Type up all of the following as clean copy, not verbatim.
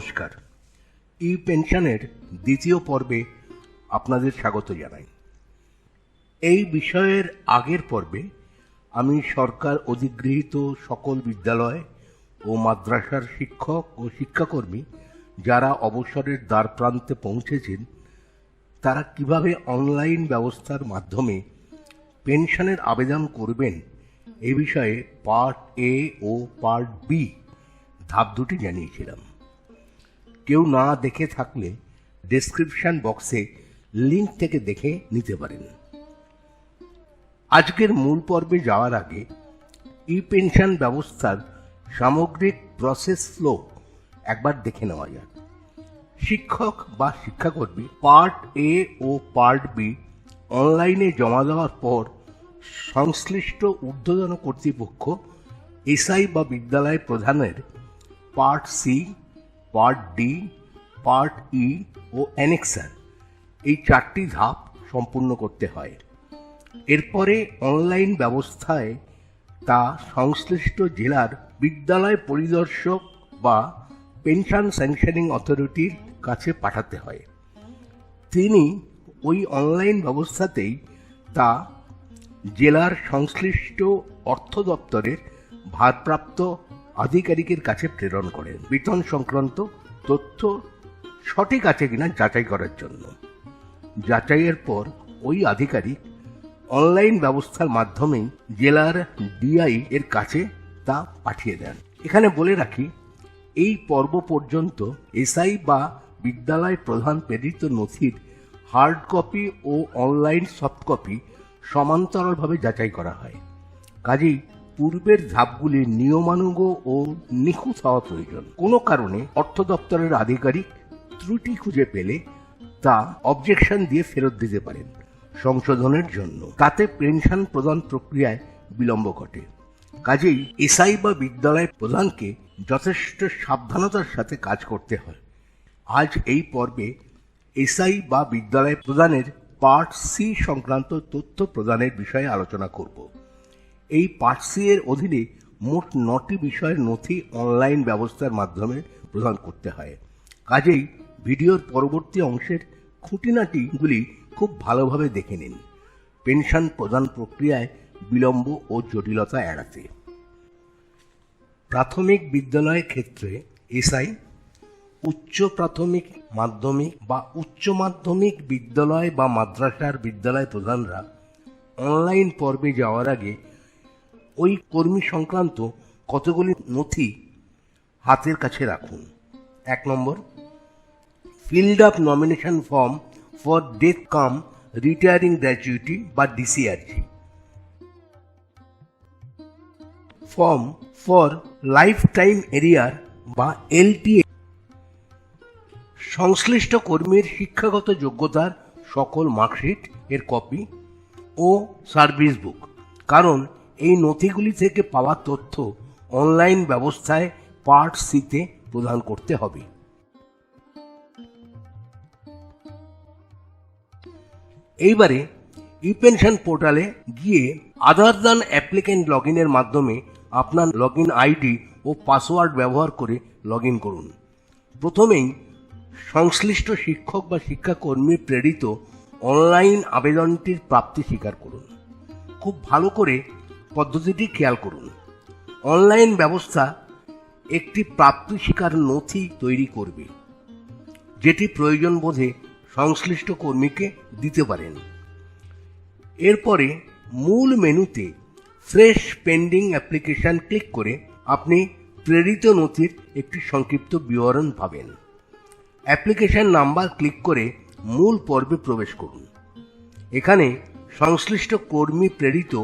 নমস্কার। ই পেনশনের দ্বিতীয় পর্বে আপনাদের স্বাগত জানাই। এই বিষয়ের আগের পর্বে আমি সরকার অধিগৃহীত সকল বিদ্যালয় ও মাদ্রাসার শিক্ষক ও শিক্ষাকর্মী যারা অবসরের দ্বারপ্রান্তে পৌঁছেছেন তারা কিভাবে অনলাইন ব্যবস্থার মাধ্যমে পেনশনের আবেদন করবেন এ বিষয়ে পার্ট এ ও পার্ট বি ধাপ দুটি জানিয়েছিলাম। কেউ না দেখে থাকলে ডেসক্রিপশন বক্সে লিংক থেকে দেখে নিতে পারেন। আজকের মূল পর্বে যাওয়ার আগে ই পেনশন ব্যবস্থার সামগ্রিক প্রসেস ফ্লো একবার দেখে নেওয়া যাক। শিক্ষক বা শিক্ষাকর্মী পার্ট এ ও পার্ট বি অনলাইনে জমা দেওয়ার পর সংশ্লিষ্ট ঊর্ধ্বতন কর্তৃপক্ষ এসআই বা বিদ্যালয় প্রধানের part C, part D, part E ও অ্যানেক্সার এই চারটি ধাপ সম্পূর্ণ করতে হয়। এরপরে অনলাইন ব্যবস্থায় তা সংশ্লিষ্ট জেলার বিদ্যালয় পরিদর্শক বা পেনশন স্যাংশনিং অথরিটির কাছে পাঠাতে হয়। তিনি ওই অনলাইন ব্যবস্থাতেই তা জেলার সংশ্লিষ্ট অর্থ দপ্তরের ভারপ্রাপ্ত আধিকারিকের কাছে প্রেরণ করেন বেতন সংক্রান্ত তথ্য সঠিক আছে কিনা যাচাই করার জন্য। যাচাইয়ের পর ওই আধিকারিক অনলাইন ব্যবস্থার মাধ্যমে জেলার ডিআই এর কাছে তা পাঠিয়ে দেন। এখানে বলে রাখি, এই পর্ব পর্যন্ত এসআই বা বিদ্যালয় প্রধান প্রেরিত নথির হার্ড কপি ও অনলাইন সফট কপি সমান্তরালভাবে যাচাই করা হয়। কাজেই পূর্বের ধাপগুলি নিয়মানুগ ও নিখুঁত হওয়া প্রয়োজন। কোনো কারণে অর্থ দপ্তরের আধিকারিক ত্রুটি খুঁজে পেলে তা অবজেকশন দিয়ে ফেরত দিতে পারেন সংশোধনের জন্য। তাতে পেনশন প্রদান প্রক্রিয়ায় বিলম্ব ঘটে। কাজেই এসআই বা বিদ্যালয় প্রধানকে যথেষ্ট সাবধানতার সাথে কাজ করতে হয়। আজ এই পর্বে এসআই বা বিদ্যালয় প্রদানের পার্ট সি সংক্রান্ত তথ্য প্রদানের বিষয়ে আলোচনা করব। এই পার্ট সি এর অধীনে মোট 9টি বিষয়ের নথি অনলাইন ব্যবস্থার মাধ্যমে প্রদান করতে হয়। কাজেই ভিডিওর পরবর্তী অংশের খুঁটিনাটিগুলি খুব ভালোভাবে দেখে নিন, পেনশন প্রদান প্রক্রিয়ায় বিলম্ব ও জটিলতা এড়াতে। প্রাথমিক বিদ্যালয়ের ক্ষেত্রে এসআই, উচ্চ প্রাথমিক, মাধ্যমিক বা উচ্চ মাধ্যমিক বিদ্যালয় বা মাদ্রাসার বিদ্যালয় প্রধানরা অনলাইন পর্বে যাওয়ার আগে ওই কর্মী সংক্রান্ত কতগুলি নথি হাতের কাছে রাখুন। 1 নম্বর, fill up nomination form for death cum retiring gratuity বা DCRG, form for lifetime arrear বা এলটিএ, সংশ্লিষ্ট কর্মীর শিক্ষাগত যোগ্যতার সকল মার্কশিট এর কপি ও সার্ভিস বুক। কারণ এই নথিগুলি থেকে পাওয়া তথ্য অনলাইন ব্যবস্থায় পার্ট সিতে প্রদান করতে হবে। এইবারে ই পেনশন পোর্টালে গিয়ে আদার দ্যান অ্যাপ্লিকেন্ট লগ ইনের মাধ্যমে আপনার লগ ইন আইডি ও পাসওয়ার্ড ব্যবহার করে লগ ইন করুন। প্রথমেই সংশ্লিষ্ট শিক্ষক বা শিক্ষাকর্মী প্রেরিত অনলাইন আবেদনটির প্রাপ্তি স্বীকার করুন। খুব ভালো করে পদ্ধতিটি খেয়াল করুন। অনলাইন ব্যবস্থা একটি প্রাপ্তি স্বীকার নথি তৈরি করবে, যেটি প্রয়োজন বোধে সংশ্লিষ্ট কর্মীকে দিতে পারেন। এরপরে মূল মেনুতে ফ্রেশ পেন্ডিং অ্যাপ্লিকেশন ক্লিক করে আপনি প্রেরিত নথির একটি সংক্ষিপ্ত বিবরণ পাবেন। অ্যাপ্লিকেশন নাম্বার ক্লিক করে মূল পর্বে প্রবেশ করুন। এখানে সংশ্লিষ্ট কর্মী প্রেরিত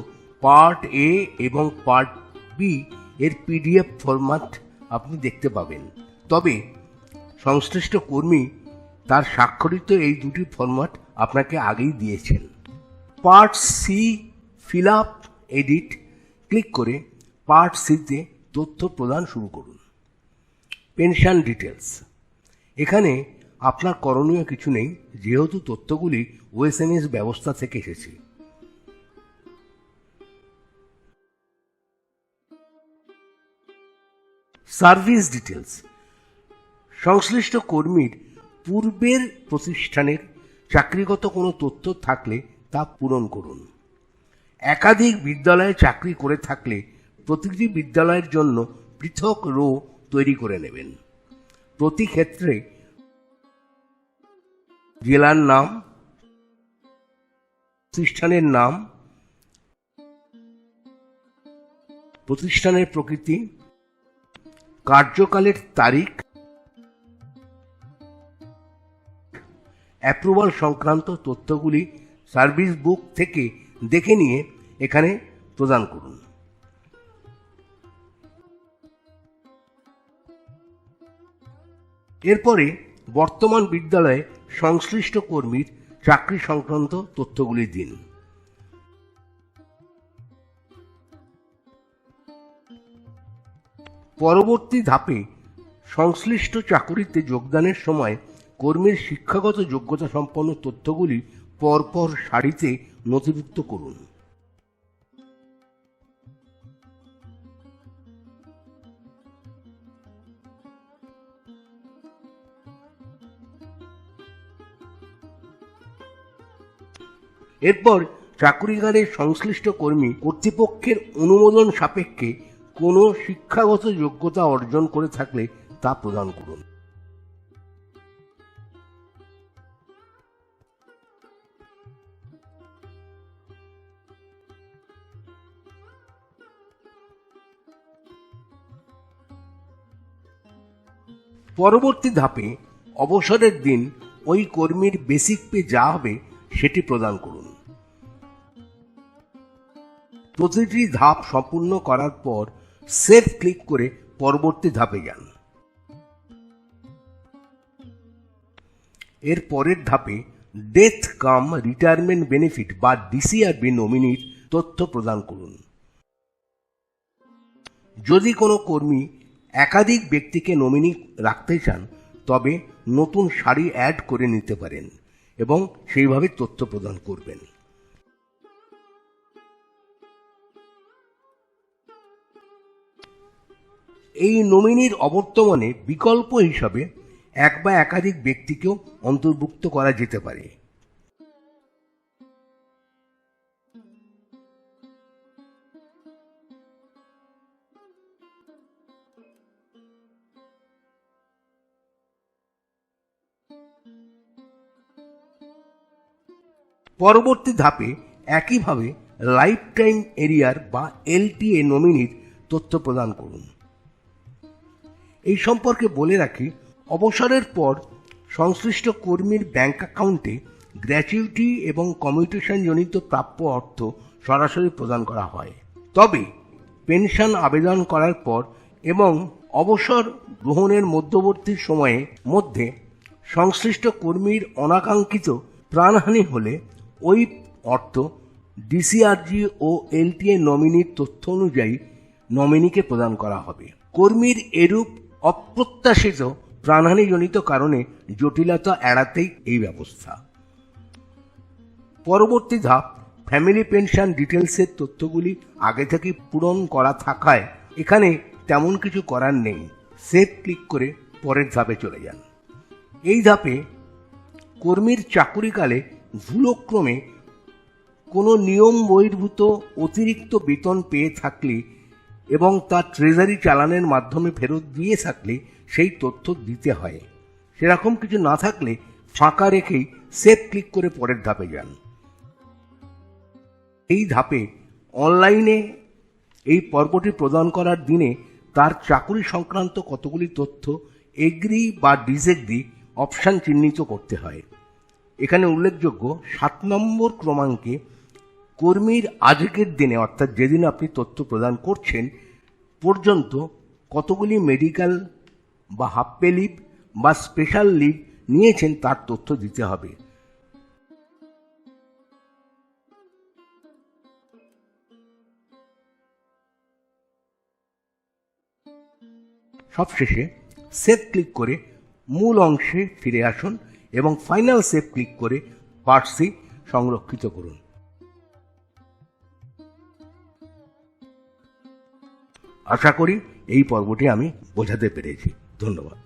পার্ট এ এবং পার্ট বি এর পিডিএফ ফরম্যাট আপনি দেখতে পাবেন। তবে সংশ্লিষ্ট কর্মী তার স্বাক্ষরিত এই দুটি ফরম্যাট আপনাকে আগেই দিয়েছেন। Part C fill up edit click করে পার্ট সিতে তথ্য প্রদান শুরু করুন। পেনশন ডিটেলস, এখানে আপনার করণীয় কিছু নেই, যেহেতু তথ্যগুলি ওএসএমএস ব্যবস্থা থেকে এসেছে। সার্ভিস ডিটেলস, সংশ্লিষ্ট কর্মীর পূর্বের প্রতিষ্ঠানের চাকরিগত কোনো তথ্য থাকলে তা পূরণ করুন। একাধিক বিদ্যালয়ে চাকরি করে থাকলে প্রতিটি বিদ্যালয়ের জন্য পৃথক রো তৈরি করে নেবেন। প্রতি ক্ষেত্রে জেলার নাম, প্রতিষ্ঠানের নাম, প্রতিষ্ঠানের প্রকৃতি, কার্যকালের তারিখ, অ্যাপ্রুভাল সংক্রান্ত তথ্যগুলি সার্ভিস বুক থেকে দেখে নিয়ে এখানে প্রদান করুন। এরপরে বর্তমান বিদ্যালয়ে সংশ্লিষ্ট কর্মীর চাকরি সংক্রান্ত তথ্যগুলি দিন। পরবর্তী ধাপে সংশ্লিষ্ট চাকুরিতে যোগদানের সময় কর্মীর শিক্ষাগত যোগ্যতা সম্পন্ন তথ্যগুলি পরপর সারিতে নথিভুক্ত করুন। এরপর চাকুরিকালের সংশ্লিষ্ট কর্মী কর্তৃপক্ষের অনুমোদন সাপেক্ষে কোনো শিক্ষাগত যোগ্যতা অর্জন করে থাকলে তা প্রদান করুন। পরবর্তী ধাপে অবসরের দিন ওই কর্মীর বেসিক পে যা হবে সেটি প্রদান করুন। প্রতিটি ধাপ সম্পূর্ণ করার পর সেভ ক্লিক করে পরবর্তী ধাপে যান। এর পরের ধাপে ডেথ কাম রিটায়ারমেন্ট বেনিফিট বা ডিসিআরবি নমিনির তথ্য প্রদান করুন। যদি কোনো কর্মী একাধিক ব্যক্তিকে নমিনি রাখতে চান তবে নতুন সারি অ্যাড করে নিতে পারেন এবং সেইভাবে তথ্য প্রদান করবেন। এই নমিনির অবর্তমানে বিকল্প হিসাবে এক বা একাধিক ব্যক্তিকেও অন্তর্ভুক্ত করা যেতে পারে। পরবর্তী ধাপে একইভাবে লাইফ টাইম এরিয়ার বা এলটিএ নমিনির তথ্য প্রদান করুন। এই সম্পর্কে বলে রাখি, অবসরের পর সংশ্লিষ্ট কর্মীর ব্যাংক অ্যাকাউন্টে গ্র্যাচুইটি এবং কমিউটেশন জনিত প্রাপ্য অর্থ সরাসরি প্রদান করা হয়। তবে পেনশন আবেদন করার পর এবং অবসর গ্রহণের মধ্যবর্তী সময়ের মধ্যে সংশ্লিষ্ট কর্মীর অনাকাঙ্ক্ষিত প্রাণহানি হলে ওই অর্থ ডিসিআরজি ও এলটিএ নমিনির তথ্য অনুযায়ী নমিনিকে প্রদান করা হবে। কর্মীর এরূপ অপ্রত্যাশিত প্রাণহানিজনিত কারণে জটিলতা এড়াতেই এই ব্যবস্থা। পরবর্তী ধাপ ফ্যামিলি পেনশন ডিটেলসের তথ্যগুলি আগে থেকে পূরণ করা থাকায় এখানে তেমন কিছু করার নেই। সেভ ক্লিক করে পরের ধাপে চলে যান। এই ধাপে কর্মীর চাকুরিকালে ভুলক্রমে কোনো নিয়ম বহির্ভূত অতিরিক্ত বেতন পেয়ে থাকলে এবং তা ট্রেজারি চালানের মাধ্যমে ফেরত দিয়ে থাকলে সেই তথ্য দিতে হয়। সেরকম কিছু না থাকলে ফাঁকা রেখেই সেভ ক্লিক করে পরের ধাপে যান। এই ধাপে অনলাইনে এই পর্বটি প্রদান করার দিনে তার চাকুরি সংক্রান্ত কতগুলি তথ্য এগ্রি বা ডিসএগ্রি অপশান চিহ্নিত করতে হয়। এখানে উল্লেখযোগ্য 7 নম্বর ক্রমাঙ্কে কর্মীর আজকের দিনে অর্থাৎ যেদিন আপনি তথ্য প্রদান করছেন পর্যন্ত কতগুলি মেডিকেল বা হাফ পে লিভ বা স্পেশাল লিভ নিয়েছেন তার তথ্য দিতে হবে। সবশেষে সেভ ক্লিক করে মূল অংশে ফিরে আসুন এবং ফাইনাল সেভ ক্লিক করে পার্ট সি সংরক্ষিত করুন। আশা করি এই পর্বটি আমি বোঝাতে পেরেছি। ধন্যবাদ।